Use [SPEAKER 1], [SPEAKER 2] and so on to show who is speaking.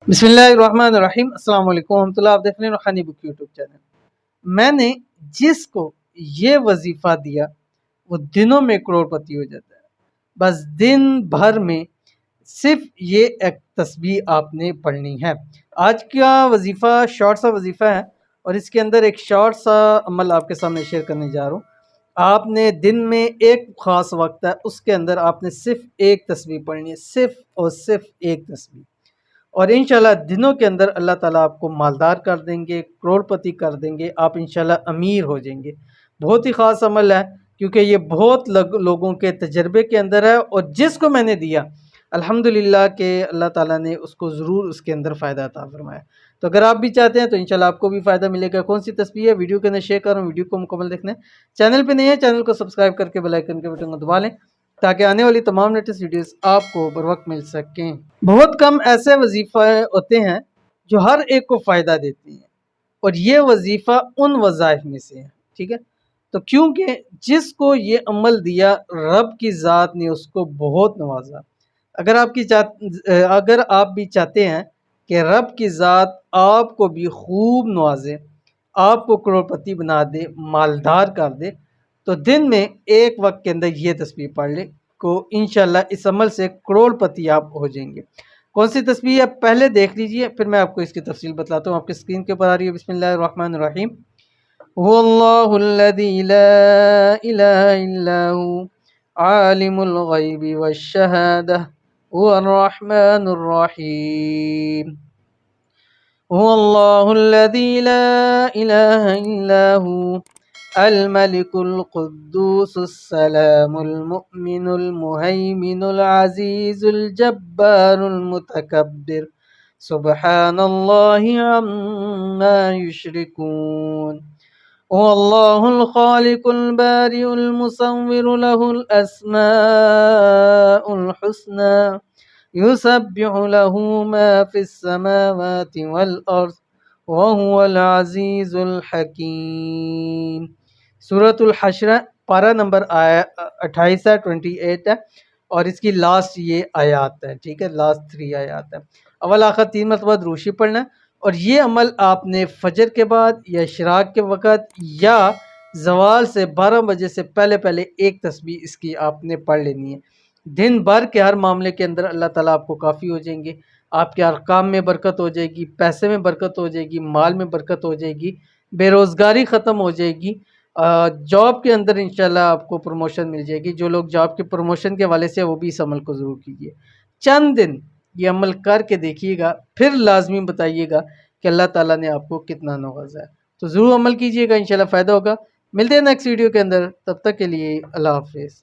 [SPEAKER 1] बिस्मिल्लाहिर्रहमानिर्रहीम। अस्सलाम वालेकुम रहमतुल्लाह। आप देख रहे हैं रूहानी बुक यूट्यूब चैनल। मैंने जिसको ये वजीफा दिया वो दिनों में करोड़पति हो जाता है। बस दिन भर में सिर्फ ये एक तस्बीह आपने पढ़नी है। आज का वजीफा शॉर्ट सा वजीफा है और इसके अंदर एक शॉर्ट सा अमल आपके सामने शेयर करने जा रहा हूँ। आपने दिन में एक ख़ास वक्त है, उसके अंदर आपने सिर्फ एक तस्बीह पढ़नी है, सिर्फ और सिर्फ एक तस्बीह। और इंशाल्लाह दिनों के अंदर अल्लाह ताला आपको मालदार कर देंगे, करोड़पति कर देंगे, आप इंशाल्लाह अमीर हो जाएंगे। बहुत ही ख़ास अमल है क्योंकि ये बहुत लोगों के तजर्बे के अंदर है और जिसको मैंने दिया अल्हम्दुलिल्लाह के अल्लाह ताला ने उसको ज़रूर उसके अंदर फ़ायदा अता फरमाया। तो अगर आप भी चाहते हैं तो इंशाल्लाह आपको भी फ़ायदा मिलेगा। कौन सी तस्बीह है वीडियो के अंदर शेयर कर रहा हूँ, वीडियो को मुकम्मल देखना है। चैनल पे नहीं है, चैनल को सब्सक्राइब करके बेल आइकन के बटन को दबा लें ताकि आने वाली तमाम लेटेस्ट वीडियोस आपको बर वक्त मिल सकें। बहुत कम ऐसे वजीफ़े होते हैं जो हर एक को फ़ायदा देते हैं और ये वजीफ़ा उन वज़ाइफ में से है। ठीक है, तो क्योंकि जिसको ये अमल दिया रब की ज़ात ने उसको बहुत नवाजा। अगर आप भी चाहते हैं कि रब की ज़ात आपको भी खूब नवाजे, आपको करोड़पति बना दे, मालदार कर दे, तो दिन में एक वक्त के अंदर ये तस्बीह पढ़ ले को इंशाल्लाह इस अमल से करोड़पति आप हो जाएंगे। कौन सी तस्बीह है पहले देख लीजिए, फिर मैं आपको इसकी तफसील बताता हूँ। आपकी स्क्रीन के ऊपर आ रही है बिस्मिल्लाहिर्रहमानिर्रहीम। हुवल्लाहुल्लज़ी ला इलाहा इल्ला हु आलिमुल गैबि वश्शहादह हुवर्रहमानुर रहीम। हुवल्लाहुल्लज़ी ला इलाहा इल्ला हु अल-मलिकुल कुद्दूसुस सलामुल मुअमिनुल मुहैमिनुल अज़ीज़ुल जब्बारुल मुतकब्बिर सुब्हानल्लाहि अम्मा युश्रिकून। हुवल्लाहुल खालिकुल बारिउल मुसव्विरु लहुल अस्माउल हुस्ना युसब्बिहु लहू मा फिस समावाति वल अर्ज़ व हुवल अज़ीज़ुल हकीम। सूरतुल हश्र पारा नंबर 28 है, 28 है और इसकी लास्ट ये आयत है। ठीक है, लास्ट 3 आयत है। अव्वल आखिर 3 मरतबा दुरूद पढ़ना और ये अमल आपने फजर के बाद या इशराक के वक़्त या ज़वाल से 12 बजे से पहले पहले एक तस्बीह इसकी आपने पढ़ लेनी है। दिन भर के हर मामले के अंदर अल्लाह ताला आपको काफ़ी हो जाएंगे। आपके अरकाम में बरकत हो जाएगी, पैसे में बरकत हो जाएगी, माल में बरकत हो जाएगी, बेरोज़गारी ख़त्म हो जाएगी। जॉब के अंदर इंशाल्लाह आपको प्रमोशन मिल जाएगी। जो लोग जॉब के प्रमोशन के हवाले से वो भी इस अमल को ज़रूर कीजिए। चंद दिन ये अमल करके देखिएगा, फिर लाजमी बताइएगा कि अल्लाह ताला ने आपको कितना नवाजा है। तो ज़रूर अमल कीजिएगा, इंशाल्लाह फ़ायदा होगा। मिलते हैं नेक्स्ट वीडियो के अंदर, तब तक के लिए अल्लाह हाफ़िज़।